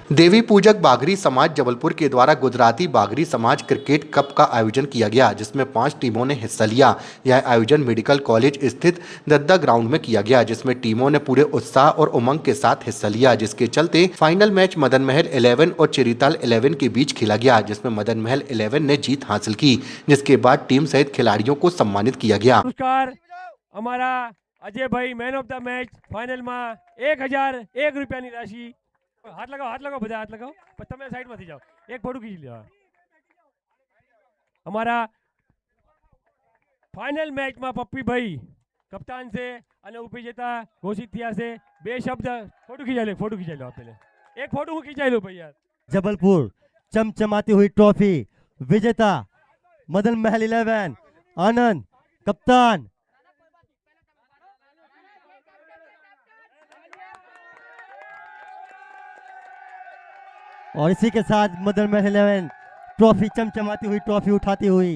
देवी पूजक बाघरी समाज जबलपुर के द्वारा गुजराती बाघरी समाज क्रिकेट कप का आयोजन किया गया, जिसमें 5 टीमों ने हिस्सा लिया। यह आयोजन मेडिकल कॉलेज स्थित दद्दा ग्राउंड में किया गया, जिसमें टीमों ने पूरे उत्साह और उमंग के साथ हिस्सा लिया, जिसके चलते फाइनल मैच मदन महल 11 और चिरिताल 11 के बीच खेला गया, जिसमें मदन महल 11 ने जीत हासिल की, जिसके बाद टीम सहित खिलाड़ियों को सम्मानित किया गया। पुरस्कार हमारा अजय भाई man of the match final में 1001 रुपयाની રાશિ। हाथ लगाओ બધા हाथ लगाओ, પછી તમે સાઈડ માંથી જાઓ, એક ફોટો ખીચી લો। हमारा फाइनल मैच में पप्पी भाई कप्तान से અને ઉપવિજેતા ઘોષિત થયા છે। બે શબ્દ फोटो खींचा लो आप पहले एक फोटो હું खींचा लो भाई यार। जबलपुर चमचमाती हुई ट्रॉफी विजेता मदन महल 11 आनंद कप्तान। और इसी के साथ मदन महल 11 ट्रॉफी चमचमाती हुई ट्रॉफी उठाती हुई